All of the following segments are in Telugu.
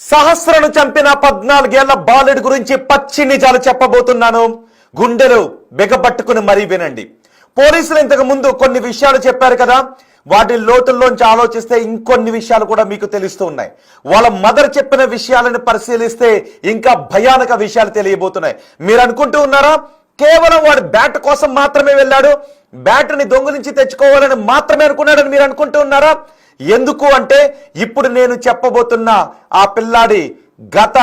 సహస్రను చంపిన 14 ఏళ్ల బాలుడి గురించి పచ్చి నిజాలు చెప్పబోతున్నాను. గుండెలు బెగపట్టుకుని మరీ వినండి. పోలీసులు ఇంతకు ముందు కొన్ని విషయాలు చెప్పారు కదా, వాటి లోతుల్లోంచి ఆలోచిస్తే ఇంకొన్ని విషయాలు కూడా మీకు తెలుస్తూ ఉన్నాయి. వాళ్ళ మదర్ చెప్పిన విషయాలను పరిశీలిస్తే ఇంకా భయానక విషయాలు తెలియబోతున్నాయి. మీరు అనుకుంటూ ఉన్నారా కేవలం వాడు బ్యాట్ కోసం మాత్రమే వెళ్ళాడు, బ్యాట్ని దొంగిలించి తెచ్చుకోవాలని మాత్రమే అనుకున్నాడని మీరు అనుకుంటూ ఉన్నారా? ఎందుకు అంటే ఇప్పుడు నేను చెప్పబోతున్న ఆ పిల్లాడి గత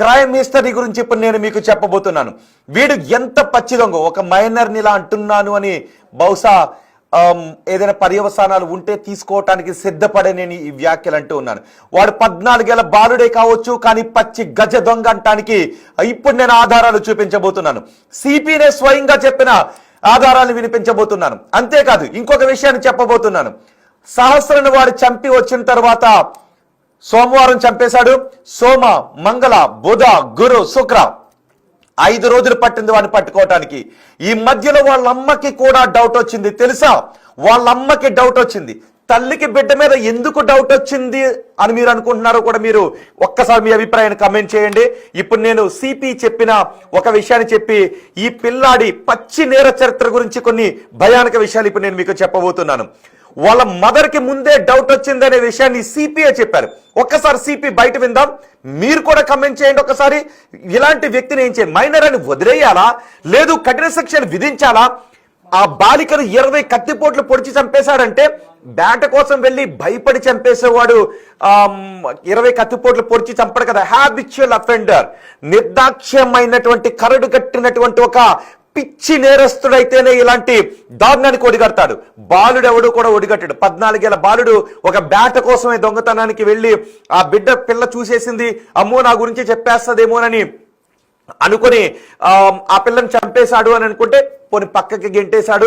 క్రైమ్ హిస్టరీ గురించి ఇప్పుడు నేను మీకు చెప్పబోతున్నాను. వీడు ఎంత పచ్చి దొంగ, ఒక మైనర్ని ఇలా అంటున్నాను అని బహుశా ఏదైనా పర్యవసానాలు ఉంటే తీసుకోవటానికి సిద్ధపడే నేను ఈ వ్యాఖ్యలు అంటూ ఉన్నాను. వాడు 14 ఏళ్ల బాలుడే కావచ్చు, కానీ పచ్చి గజ దొంగ అంటానికి ఇప్పుడు నేను ఆధారాలు చూపించబోతున్నాను. సిపినే స్వయంగా చెప్పిన ఆధారాలను వినిపించబోతున్నాను. అంతేకాదు ఇంకొక విషయాన్ని చెప్పబోతున్నాను. సహస్రను వాడు చంపి వచ్చిన తర్వాత సోమవారం చంపేశాడు. సోమ, మంగళ, బుధ, గురు, శుక్ర 5 రోజులు పట్టింది వాడిని పట్టుకోవటానికి. ఈ మధ్యలో వాళ్ళ అమ్మకి కూడా డౌట్ వచ్చింది. తెలుసా, వాళ్ళ అమ్మకి డౌట్ వచ్చింది. తల్లికి బిడ్డ మీద ఎందుకు డౌట్ వచ్చింది అని మీరు అనుకుంటున్నారో కూడా మీరు ఒక్కసారి మీ అభిప్రాయాన్ని కమెంట్ చేయండి. ఇప్పుడు నేను సిపి చెప్పిన ఒక విషయాన్ని చెప్పి ఈ పిల్లాడి పచ్చి నేర చరిత్ర గురించి కొన్ని భయానక విషయాలు ఇప్పుడు నేను మీకు చెప్పబోతున్నాను. వాళ్ళ మదర్ కి ముందే డౌట్ వచ్చిందనే విషయాన్ని సిపిఏ చెప్పారు. ఒక్కసారి సిపి బయట విందాం, మీరు కూడా కమెంట్ చేయండి. ఒకసారి ఇలాంటి వ్యక్తిని ఏం చేయాలి, మైనర్ అని వదిలేయాలా, లేదు కఠిన శిక్షను విధించాలా? ఆ బాలికను 20 కత్తిపోట్లు పొడిచి చంపేశాడంటే బ్యాట కోసం వెళ్ళి భయపడి చంపేసేవాడు 20 కత్తిపోట్లు పొడిచి చంపడు కదా. హ్యాబిచువల్ అఫెండర్, నిర్దాక్ష్యమైనటువంటి కరడు కట్టినటువంటి ఒక పిచ్చి నేరస్తుడైతేనే ఇలాంటి దారుణానికి ఒడిగడతాడు. బాలుడు ఎవడు కూడా ఒడిగట్టాడు. 14 ఏళ్ల బాలుడు ఒక బ్యాట కోసమే దొంగతనానికి వెళ్ళి ఆ పిల్ల చూసేసింది, అమ్మో నా గురించి చెప్పేస్తుందేమోనని అనుకుని ఆ పిల్లని చంపేశాడు అని అనుకుంటే పోనీ పక్కకి గెంటేశాడు,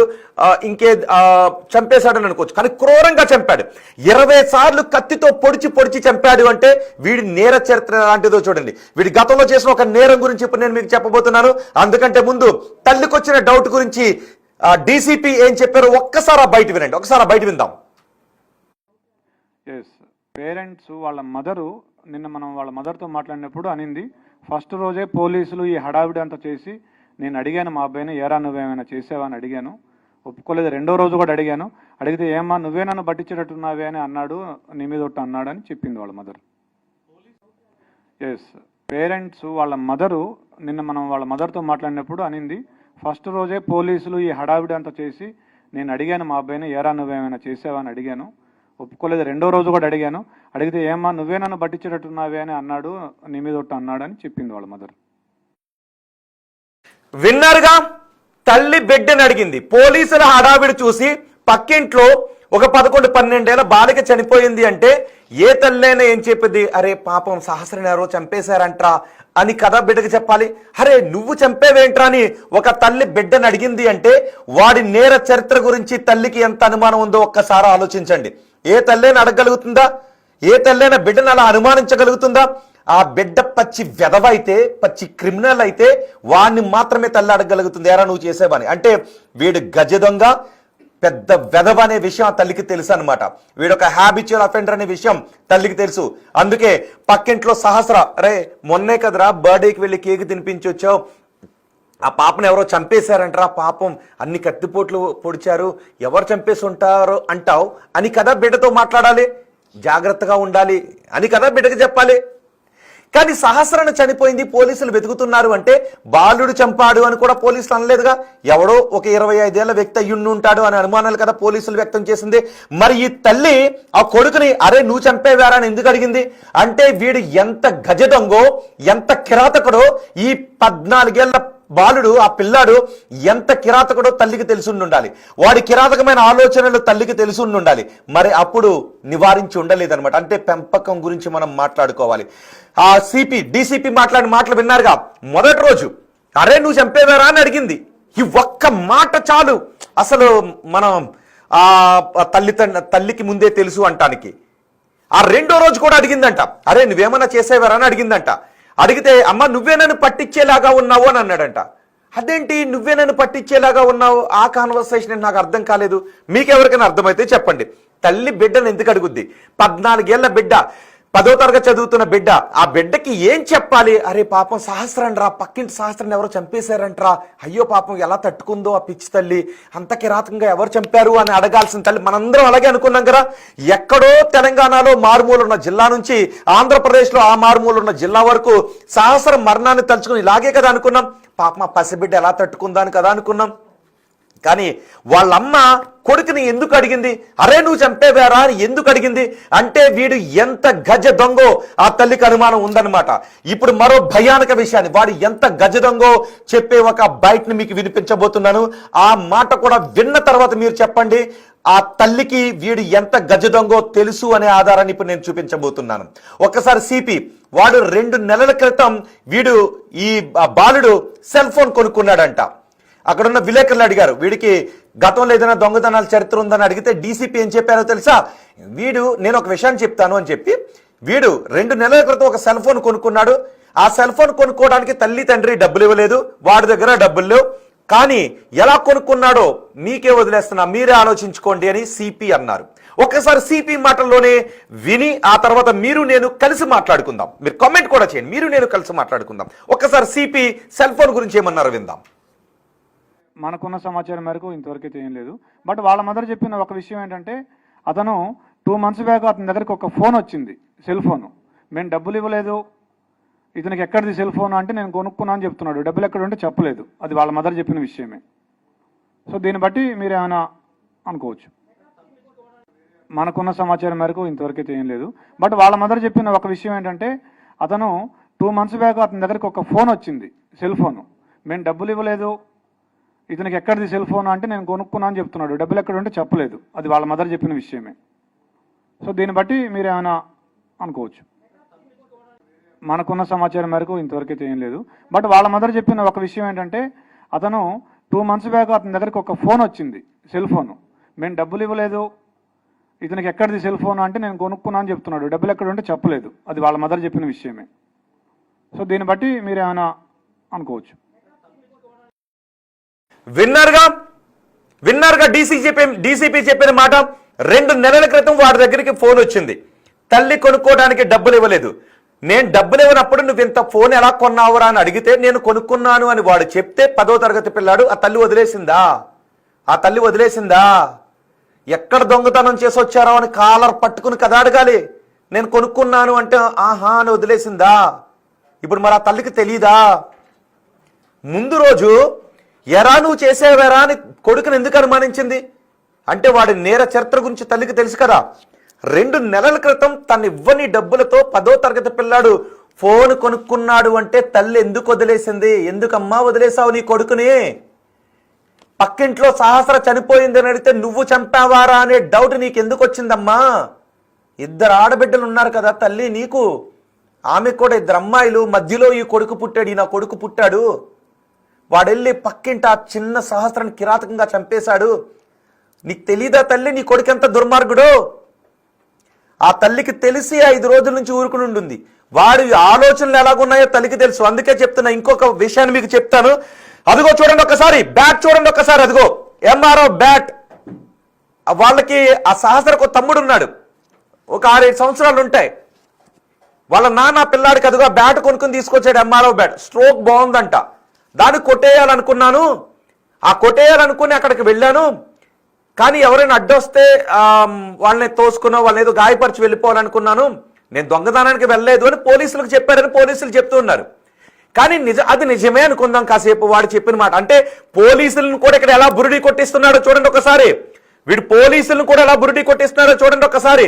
చంపేశాడు అని అనుకోవచ్చు. కానీ క్రూరంగా చంపాడు. 20 సార్లు కత్తితో పొడిచి చంపాడు అంటే వీడి నేర చరిత్ర లాంటిదో చూడండి. వీడి గతంలో చేసిన ఒక నేరం గురించి ఇప్పుడు నేను మీకు చెప్పబోతున్నాను. అందుకంటే ముందు తల్లికి వచ్చిన డౌట్ గురించి డీసీపీ ఏం చెప్పారో ఒక్కసారి బయట వినండి. ఒకసారి బయట విందాం. పేరెంట్స్ వాళ్ళ మదరు నిన్న మనం వాళ్ళ మదర్తో మాట్లాడినప్పుడు అనింది, ఫస్ట్ రోజే పోలీసులు ఈ హడావిడి అంతా చేసి నేను అడిగాను మా అబ్బాయిని, ఏరా నువ్వేమైనా చేసావా అని అడిగాను, ఒప్పుకోలేదు. 2వ రోజు కూడా అడిగితే ఏమా నువ్వే నన్ను పట్టించేటట్టున్నావే అని అన్నాడు, నీ మీద ఒట్టు అన్నాడు అని చెప్పింది వాళ్ళ మదర్. పేరెంట్స్ వాళ్ళ మదరు నిన్న మనం వాళ్ళ మదర్తో మాట్లాడినప్పుడు అనింది, ఫస్ట్ రోజే పోలీసులు ఈ హడావిడి అంతా చేసి నేను అడిగాను మా అబ్బాయిని, ఏరా నువ్వేమైనా చేసావా అని అడిగాను, ఒప్పుకోలేదు. 2వ రోజు కూడా అడిగితే ఏమా నువ్వే నన్ను పట్టించేటట్టున్నావే అని అన్నాడు, నీ మీద ఒట్టు అన్నాడు అని చెప్పింది వాళ్ళ మదర్. విన్నారుగా, తల్లి బిడ్డని అడిగింది. పోలీసుల హడావిడి చూసి పక్కింట్లో ఒక 11-12 ఏళ్ల బాలిక చనిపోయింది అంటే ఏ తల్లైనా ఏం చెప్పింది, అరే పాపం సహస్రని ఎవరో చంపేశారంట్రా అని కదా బిడ్డకి చెప్పాలి. అరే నువ్వు చంపేవేంట్రా అని ఒక తల్లి బిడ్డని అడిగింది అంటే వాడి నేర చరిత్ర గురించి తల్లికి ఎంత అనుమానం ఉందో ఒక్కసారి ఆలోచించండి. ఏ తల్లైనా అడగగలుగుతుందా? ఏ తల్లైనా బిడ్డను అలా అనుమానించగలుగుతుందా? ఆ బిడ్డ పచ్చి వెధవ అయితే, పచ్చి క్రిమినల్ అయితే వాడిని మాత్రమే తల్లి అడగగలుగుతుంది, ఎరా నువ్వు చేసేవని. అంటే వీడు గజ దొంగ, పెద్ద వెధవ అనే విషయం ఆ తల్లికి తెలుసు అనమాట. వీడు ఒక హ్యాబిచువల్ అఫెండర్ అనే విషయం తల్లికి తెలుసు. అందుకే పక్కింట్లో సహస్ర, అరే మొన్నే కదరా బర్త్డేకి వెళ్ళి కేక్ తినిపించొచ్చావు, ఆ పాపను ఎవరో చంపేశారంటారా, పాపం అన్ని కత్తిపోట్లు పొడిచారు, ఎవరు చంపేసి ఉంటారో అంటావు అని కదా బిడ్డతో మాట్లాడాలి, జాగ్రత్తగా ఉండాలి అని కదా బిడ్డకి చెప్పాలి. కానీ సహస్రను చనిపోయింది, పోలీసులు వెతుకుతున్నారు అంటే బాలుడు చంపాడు అని కూడా పోలీసులు అనలేదుగా. ఎవడో ఒక 25 ఏళ్ల వ్యక్తి అయ్యుండి ఉంటాడు అని అనుమానాలు కదా పోలీసులు వ్యక్తం చేసింది. మరి ఈ తల్లి ఆ కొడుకుని అరే నువ్వు చంపేవారా అని ఎందుకు అడిగింది అంటే వీడు ఎంత గజ దొంగో, ఎంత కిరాతకుడో, ఈ 14 ఏళ్ల బాలుడు, ఆ పిల్లాడు ఎంత కిరాతకుడో తల్లికి తెలిసి ఉండాలి. వాడి కిరాతకమైన ఆలోచనలు తల్లికి తెలిసి ఉండాలి. మరి అప్పుడు నివారించి ఉండలేదన్నమాట. అంటే పెంపకం గురించి మనం మాట్లాడుకోవాలి. ఆ డీసీపీ మాట్లాడిన మాటలు విన్నారుగా. మొదటి రోజు అరే నువ్వు చంపేవారా అని అడిగింది. ఈ ఒక్క మాట చాలు అసలు మనం ఆ తల్లికి ముందే తెలుసు అంటానికి. ఆ 2వ రోజు కూడా అడిగిందంట, అరే నువ్వేమన్నా చేసేవారా అని అడిగిందంట. అడిగితే అమ్మ నువ్వే నన్ను పట్టించేలాగా ఉన్నావు అని అన్నాడంట. అదేంటి నువ్వే నన్ను పట్టించేలాగా ఉన్నావు, ఆ కాన్వర్సేషన్ నాకు అర్థం కాలేదు. మీకెవరికైనా అర్థమైతే చెప్పండి. తల్లి బిడ్డను ఎందుకు అడుగుద్ది? 14 ఏళ్ల బిడ్డ 10వ తరగతి చదువుతున్న బిడ్డ, ఆ బిడ్డకి ఏం చెప్పాలి? అరే పాపం సహస్రం రా, పక్కింటి సహస్రాన్ని ఎవరో చంపేశారంట్రా, అయ్యో పాపం ఎలా తట్టుకుందో ఆ పిచ్చి తల్లి, అంత కిరాతకంగా ఎవరు చంపారు అని అడగాల్సిన తల్లి. మనందరం అలాగే అనుకున్నాం కదా. ఎక్కడో తెలంగాణలో మారుమూల ఉన్న జిల్లా నుంచి ఆంధ్రప్రదేశ్లో ఆ మారుమూల ఉన్న జిల్లా వరకు సహస్రం మరణాన్ని తలుచుకుని ఇలాగే కదా అనుకున్నాం. పాపం ఆ పసిబిడ్డ ఎలా తట్టుకుందాని కదా అనుకున్నాం. కానీ వాళ్ళమ్మ కొడుకుని ఎందుకు అడిగింది? అరే నువ్వు చంపేవారా అని ఎందుకు అడిగింది అంటే వీడు ఎంత గజ దొంగో ఆ తల్లికి అనుమానం ఉందన్నమాట. ఇప్పుడు మరో భయానక విషయాన్ని, వాడు ఎంత గజ దొంగో చెప్పే ఒక బయటని మీకు వినిపించబోతున్నాను. ఆ మాట కూడా విన్న తర్వాత మీరు చెప్పండి ఆ తల్లికి వీడు ఎంత గజ దొంగో తెలుసు అనే ఆధారాన్ని ఇప్పుడు నేను చూపించబోతున్నాను. ఒక్కసారి సిపి, వాడు 2 నెలల క్రితం వీడు ఈ బాలుడు సెల్ ఫోన్ కొనుక్కున్నాడంట. అక్కడున్న విలేకరులు అడిగారు, వీడికి గతంలో ఏదైనా దొంగతనాల చరిత్ర ఉందని అడిగితే డీసీపీ ఏం చెప్పారో తెలుసా? నేను ఒక విషయాన్ని చెప్తాను అని చెప్పి వీడు 2 నెలల క్రితం ఒక సెల్ ఫోన్ కొనుక్కున్నాడు. ఆ సెల్ ఫోన్ కొనుక్కోవడానికి తల్లి తండ్రి డబ్బులు ఇవ్వలేదు, వాడి దగ్గర డబ్బులు లేవు. కానీ ఎలా కొనుక్కున్నాడో మీకే వదిలేస్తున్నా, మీరే ఆలోచించుకోండి అని సిపి అన్నారు. ఒక్కసారి సిపి మాటల్లోనే విని ఆ తర్వాత మీరు నేను కలిసి మాట్లాడుకుందాం. మీరు కామెంట్ కూడా చేయండి, మీరు నేను కలిసి మాట్లాడుకుందాం. ఒక్కసారి సిపి సెల్ ఫోన్ గురించి ఏమన్నారో విందాం. మనకున్న సమాచారం మేరకు ఇంతవరకు అయితే ఏం లేదు. బట్ వాళ్ళ మదర్ చెప్పిన ఒక విషయం ఏంటంటే, అతను 2 months బ్యాక్ అతని దగ్గరికి ఒక ఫోన్ వచ్చింది, సెల్ ఫోన్. మేము డబ్బులు ఇవ్వలేదు, ఇతనికి ఎక్కడిది సెల్ ఫోన్ అంటే నేను కొనుక్కున్నా అని చెప్తున్నాడు. డబ్బులు ఎక్కడ ఉంటే చెప్పలేదు. అది వాళ్ళ మదర్ చెప్పిన విషయమే. సో దీన్ని బట్టి మీరు ఏమైనా అనుకోవచ్చు. మనకున్న సమాచారం మేరకు ఇంతవరకు అయితే ఏం లేదు. బట్ వాళ్ళ మదర్ చెప్పిన ఒక విషయం ఏంటంటే, అతను 2 months బ్యాక్ అతని దగ్గరికి ఒక ఫోన్ వచ్చింది, సెల్ ఫోన్. మేము డబ్బులు ఇవ్వలేదు, ఇతనికి ఎక్కడిది సెల్ ఫోన్ అంటే నేను కొనుక్కున్నా అని చెప్తున్నాడు. డబ్బులు ఎక్కడ ఉంటే చెప్పలేదు. అది వాళ్ళ మదర్ చెప్పిన విషయమే. సో దీన్ని బట్టి మీరు ఏమైనా అనుకోవచ్చు. మనకున్న సమాచారం మేరకు ఇంతవరకు అయితే ఏం లేదు. బట్ వాళ్ళ మదర్ చెప్పిన ఒక విషయం ఏంటంటే, అతను 2 months బ్యాక్ అతని దగ్గరికి ఒక ఫోన్ వచ్చింది, సెల్ ఫోన్. మేము డబ్బులు ఇవ్వలేదు, ఇతనికి ఎక్కడిది సెల్ ఫోన్ అంటే నేను కొనుక్కున్నా అని చెప్తున్నాడు. డబ్బులు ఎక్కడ ఉంటే చెప్పలేదు. అది వాళ్ళ మదర్ చెప్పిన విషయమే. సో దీన్ని బట్టి మీరు ఏమైనా అనుకోవచ్చు. విన్నారుగా డీసీపీ చెప్పిన మాట. 2 నెలల క్రితం వాడి దగ్గరికి ఫోన్ వచ్చింది, తల్లి కొనుక్కోవడానికి డబ్బులు ఇవ్వలేదు. నేను డబ్బులు ఇవ్వనప్పుడు నువ్వు ఇంత ఫోన్ ఎలా కొన్నావురా అని అడిగితే నేను కొనుక్కున్నాను అని వాడు చెప్తే 10వ తరగతి పిల్లాడు ఆ తల్లి వదిలేసిందా? ఎక్కడ దొంగతనం చేసి వచ్చారో అని కాలర్ పట్టుకుని కదా అడగాలి. నేను కొనుక్కున్నాను అంటే ఆహా అని వదిలేసిందా? ఇప్పుడు మరి ఆ తల్లికి తెలీదా? ముందు రోజు ఎరా నువ్వు చేసేవారా అని కొడుకుని ఎందుకు అనుమానించింది అంటే వాడి నేర చరిత్ర గురించి తల్లికి తెలుసు కదా. 2 నెలల క్రితం తను ఇవ్వని డబ్బులతో 10వ తరగతి పిల్లాడు ఫోన్ కొనుక్కున్నాడు అంటే తల్లి ఎందుకు వదిలేసింది? ఎందుకమ్మా వదిలేసావు నీ కొడుకుని? పక్కింట్లో సహస్ర చనిపోయింది అని అడిగితే నువ్వు చంపావారా అనే డౌట్ నీకు ఎందుకు వచ్చిందమ్మా? 2 ఆడబిడ్డలు ఉన్నారు కదా తల్లి నీకు, ఆమెకు కూడా 2 అమ్మాయిలు, మధ్యలో ఈ కొడుకు పుట్టాడు, ఈ నా కొడుకు పుట్టాడు. వాడెళ్ళి పక్కింట ఆ చిన్న సహస్రాన్ని కిరాతకంగా చంపేశాడు. నీకు తెలీదా తల్లి నీ కొడుకు ఎంత దుర్మార్గుడో? ఆ తల్లికి తెలిసి 5 రోజుల నుంచి ఊరుకుని ఉంటుంది. వాడి ఆలోచనలు ఎలాగున్నాయో తల్లికి తెలుసు. అందుకే చెప్తున్నా. ఇంకొక విషయాన్ని మీకు చెప్తాను. అదిగో చూడండి ఒకసారి, బ్యాట్ చూడండి ఒకసారి. అదిగో ఎంఆర్ఓ బ్యాట్. వాళ్ళకి ఆ సహస్రకు తమ్ముడు ఉన్నాడు, ఒక 6-7 సంవత్సరాలు ఉంటాయి. వాళ్ళ నాన్న పిల్లాడికి అదిగో బ్యాట్ కొనుక్కుని తీసుకొచ్చాడు, ఎంఆర్ఓ బ్యాట్. స్ట్రోక్ బాగుందంట, దాన్ని కొట్టేయాలనుకున్నాను. ఆ కొట్టేయాలనుకుని అక్కడికి వెళ్ళాను. కానీ ఎవరైనా అడ్డొస్తే వాళ్ళని తోసుకున్నా, వాళ్ళని ఏదో గాయపరిచి వెళ్ళిపోవాలనుకున్నాను. నేను దొంగతనానికి వెళ్ళలేదు అని పోలీసులకు చెప్పారని పోలీసులు చెప్తూ ఉన్నారు. కానీ అది నిజమే అనుకుందాం కాసేపు వాడు చెప్పిన మాట. అంటే పోలీసులను కూడా ఇక్కడ ఎలా బురిడి కొట్టిస్తున్నాడో చూడండి ఒకసారి. వీడు పోలీసులను కూడా ఎలా బురిడి కొట్టిస్తున్నాడో చూడండి ఒకసారి.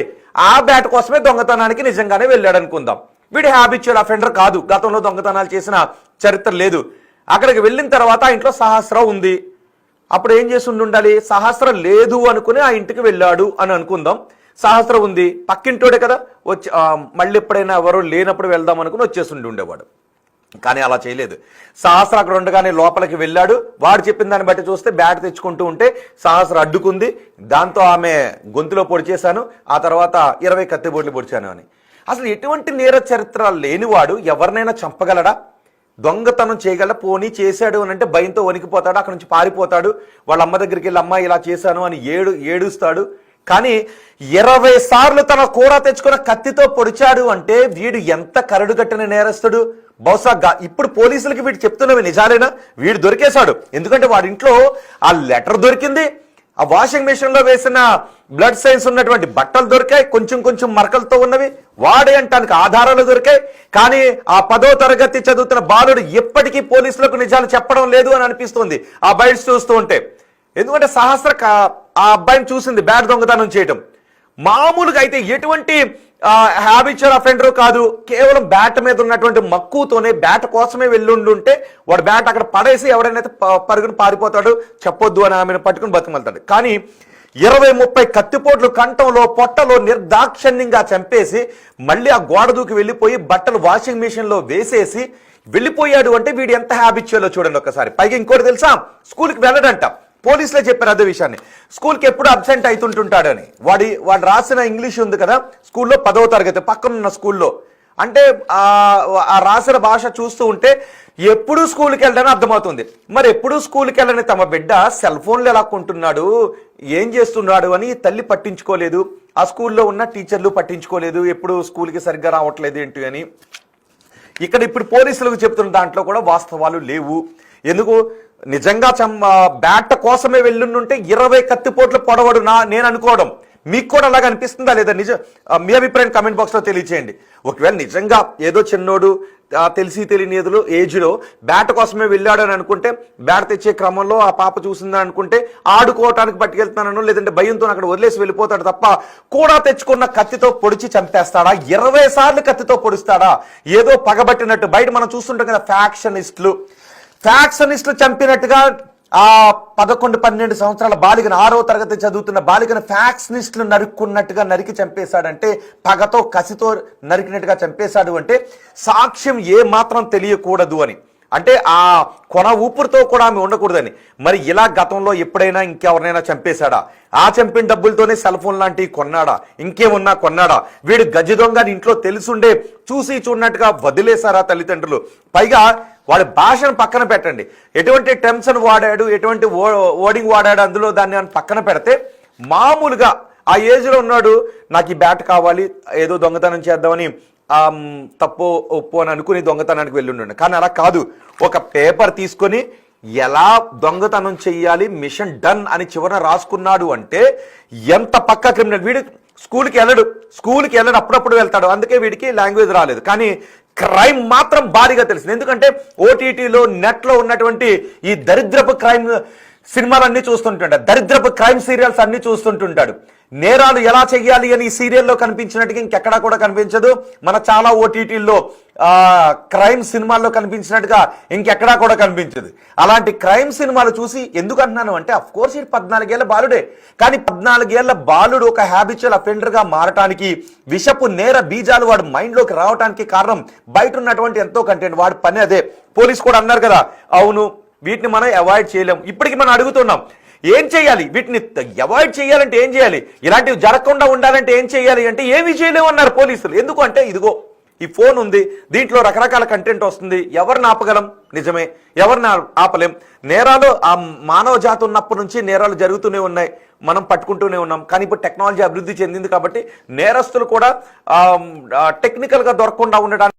ఆ బ్యాట్ కోసమే దొంగతనానికి నిజంగానే వెళ్ళాడు అనుకుందాం. వీడు హ్యాబిచువల్ అఫెండర్ కాదు, గతంలో దొంగతనాలు చేసిన చరిత్ర లేదు. అక్కడికి వెళ్ళిన తర్వాత ఆ ఇంట్లో సహస్రం ఉంది. అప్పుడు ఏం చేసి ఉండాలి? సహస్రం లేదు అనుకుని ఆ ఇంటికి వెళ్ళాడు అని అనుకుందాం. సహస్రం ఉంది, పక్కింటోడే కదా, వచ్చి మళ్ళీ ఎప్పుడైనా ఎవరో లేనప్పుడు వెళ్దాం అనుకుని వచ్చేసి ఉండేవాడు. కానీ అలా చేయలేదు. సహస్రం అక్కడ ఉండగానే లోపలికి వెళ్ళాడు. వాడు చెప్పిన దాన్ని బట్టి చూస్తే బ్యాట్ తెచ్చుకుంటూ ఉంటే సహస్రం అడ్డుకుంది. దాంతో ఆమె గొంతులో పొడిచేశాను, ఆ తర్వాత 20 కత్తిబోట్లు పొడిచాను అని. అసలు ఎటువంటి నేర చరిత్ర లేనివాడు ఎవరినైనా చంపగలడా? దొంగతనం చేయగల, పోనీ చేశాడు అని అంటే భయంతో వణికిపోతాడు, అక్కడ నుంచి పారిపోతాడు. వాళ్ళ అమ్మ దగ్గరికి వెళ్ళి అమ్మ ఇలా చేశాను అని ఏడుస్తాడు. కానీ 20 సార్లు తన కూర తెచ్చుకున్న కత్తితో పొడిచాడు అంటే వీడు ఎంత కరడుగట్టిన నేరస్తుడు. బహుశా ఇప్పుడు పోలీసులకి వీడు చెప్తున్నవి నిజాలేనా? వీడు దొరికేశాడు. ఎందుకంటే వాడి ఇంట్లో ఆ లెటర్ దొరికింది, ఆ వాషింగ్ మెషిన్ లో వేసిన బ్లడ్ సైన్స్ ఉన్నటువంటి బట్టలు దొరికాయి, కొంచెం కొంచెం మరకలతో ఉన్నవి, వాడే అంటానికి ఆధారాలు దొరికాయి. కానీ ఆ 10వ తరగతి చదువుతున్న బాలుడు ఎప్పటికీ పోలీసులకు నిజాలు చెప్పడం లేదు అని అనిపిస్తుంది ఆ బైట్స్ చూస్తూ ఉంటే. ఎందుకంటే ఆ అబ్బాయిని చూసింది బ్యాట్ దొంగతనం చేయడం. మామూలుగా అయితే ఎటువంటి హ్యాబిచువల్ అఫెండర్ కాదు, కేవలం బ్యాట్ మీద ఉన్నటువంటి మక్కువతోనే బ్యాట్ కోసమే వెళ్ళుండుంటే వాడు బ్యాట్ అక్కడ పడేసి ఎవడైనా పరుగుని పారిపోతాడు, చెప్పొద్దు అని ఆమెను పట్టుకుని బతిమలుతాడు. కానీ 20-30 కత్తిపోట్లు కంఠంలో పొట్టలో నిర్దాక్షణ్యంగా చంపేసి మళ్ళీ ఆ గోడ దూకి వెళ్ళిపోయి బట్టలు వాషింగ్ మిషన్ లో వేసేసి వెళ్ళిపోయాడు అంటే వీడు ఎంత హ్యాబిచువల్లో చూడండి ఒకసారి. పైగా ఇంకోటి తెలుసా, స్కూల్కి వెళ్ళడంట. పోలీసులే చెప్పారు అదే విషయాన్ని. స్కూల్కి ఎప్పుడు అబ్సెంట్ అవుతుంటుంటాడని. వాడు రాసిన ఇంగ్లీష్ ఉంది కదా స్కూల్లో 10వ తరగతి పక్కనున్న స్కూల్లో, అంటే ఆ రాసిన భాష చూస్తూ ఉంటే ఎప్పుడు స్కూల్కి వెళ్ళడని అర్థమవుతుంది. మరి ఎప్పుడు స్కూల్కి వెళ్ళని తమ బిడ్డ సెల్ ఫోన్లు ఎలా కొంటున్నాడు, ఏం చేస్తున్నాడు అని తల్లి పట్టించుకోలేదు, ఆ స్కూల్లో ఉన్న టీచర్లు పట్టించుకోలేదు, ఎప్పుడు స్కూల్కి సరిగ్గా రావట్లేదు ఏంటి అని. ఇక్కడ ఇప్పుడు పోలీసులకు చెప్తున్న దాంట్లో కూడా వాస్తవాలు లేవు. ఎందుకు? నిజంగా బ్యాట్ కోసమే వెళ్ళుంటే 20 కత్తిపోట్లు పొడవడు నేను అనుకోవడం. మీకు కూడా అలాగ అనిపిస్తుందా లేదా? మీ అభిప్రాయం కామెంట్ బాక్స్ లో తెలియచేయండి. ఒకవేళ నిజంగా ఏదో చిన్నోడు తెలిసి తెలియని ఏజ్లో బ్యాట్ కోసమే వెళ్ళాడు అని అనుకుంటే, బ్యాట్ తెచ్చే క్రమంలో ఆ పాప చూసిందని అనుకుంటే ఆడుకోవటానికి పట్టుకెళ్తున్నాను లేదంటే భయంతో అక్కడ వదిలేసి వెళ్ళిపోతాడు తప్ప కూడా తెచ్చుకున్న కత్తితో పొడిచి చంపేస్తాడా? 20 సార్లు కత్తితో పొడుస్తాడా? ఏదో పగబట్టినట్టు. బయట మనం చూస్తుంటాం కదా ఫ్యాక్షనిస్టులు చంపినట్టుగా ఆ 11-12 సంవత్సరాల బాలికను, 6వ తరగతి చదువుతున్న బాలికను ఫ్యాక్షనిస్టులు నరుక్కున్నట్టుగా నరికి చంపేశాడంటే, పగతో కసితో నరికినట్టుగా చంపేశాడు అంటే సాక్ష్యం ఏ మాత్రం తెలియకూడదు అని. అంటే ఆ కొన ఊపిరితో కూడా ఆమె ఉండకూడదని. మరి ఇలా గతంలో ఎప్పుడైనా ఇంకెవరినైనా చంపేశాడా? ఆ చంపిన డబ్బులతోనే సెల్ ఫోన్ లాంటివి కొన్నాడా? ఇంకేమున్నా కొన్నాడా? వీడు గజ్జి దొంగని ఇంట్లో తెలుసుండే చూసి చూడనట్టుగా వదిలేశారా తల్లిదండ్రులు? పైగా వాడి భాషను పక్కన పెట్టండి, ఎటువంటి టెన్షన్ వాడాడు, ఎటువంటి ఓడింగ్ వాడాడు అందులో దాన్ని పక్కన పెడితే, మామూలుగా ఆ ఏజ్లో ఉన్నాడు, నాకు ఈ బ్యాట్ కావాలి, ఏదో దొంగతనం చేద్దామని తప్పు ఒప్పు అని అనుకుని దొంగతనానికి వెళ్ళి. కానీ అలా కాదు, ఒక పేపర్ తీసుకొని ఎలా దొంగతనం చెయ్యాలి, మిషన్ డన్ అని చివరన రాసుకున్నాడు అంటే ఎంత పక్క క్రిమినల్. వీడు స్కూల్కి వెళ్ళడు, అప్పుడప్పుడు వెళ్తాడు, అందుకే వీడికి లాంగ్వేజ్ రాలేదు. కానీ క్రైమ్ మాత్రం భారీగా తెలిసింది. ఎందుకంటే ఓటీటీలో నెట్లో ఉన్నటువంటి ఈ దరిద్రపు క్రైమ్ సినిమాలన్నీ చూస్తుంటాడు, దరిద్రపు క్రైమ్ సీరియల్స్ అన్ని చూస్తుంటుంటాడు. నేరాలు ఎలా చెయ్యాలి అని ఈ సీరియల్లో కనిపించినట్టుగా ఇంకెక్కడా కూడా కనిపించదు. మన చాలా ఓటీటీల్లో క్రైమ్ సినిమాల్లో కనిపించినట్టుగా ఇంకెక్కడా కూడా కనిపించదు. అలాంటి క్రైమ్ సినిమాలు చూసి ఎందుకు అంటున్నాను అంటే, అఫ్ కోర్స్ ఇది 14 ఏళ్ల బాలుడే. కానీ 14 ఏళ్ల బాలుడు ఒక హ్యాబిచువల్ అఫెండర్ గా మారటానికి, విషపు నేర బీజాలు వాడు మైండ్ లోకి రావడానికి కారణం బయట ఉన్నటువంటి ఎంతో కంటెంట్. వాడి పని అదే. పోలీసు కూడా అన్నారు కదా, అవును వీటిని మనం అవాయిడ్ చేయలేం. ఇప్పటికి మనం అడుగుతున్నాం, ఏం చేయాలి? వీటిని అవాయిడ్ చేయాలంటే ఏం చేయాలి? ఇలాంటివి జరగకుండా ఉండాలంటే ఏం చేయాలి అంటే ఏమీ చేయలేము అన్నారు పోలీసులు. ఎందుకు అంటే, ఇదిగో ఈ ఫోన్ ఉంది, దీంట్లో రకరకాల కంటెంట్ వస్తుంది, ఎవరిని ఆపగలం? నిజమే, ఎవరిని ఆపలేం. నేరాలు ఆ మానవ జాతి ఉన్నప్పటి నుంచి నేరాలు జరుగుతూనే ఉన్నాయి, మనం పట్టుకుంటూనే ఉన్నాం. కానీ ఇప్పుడు టెక్నాలజీ అభివృద్ధి చెందింది కాబట్టి నేరస్తులు కూడా టెక్నికల్ గా దొరకకుండా ఉండడానికి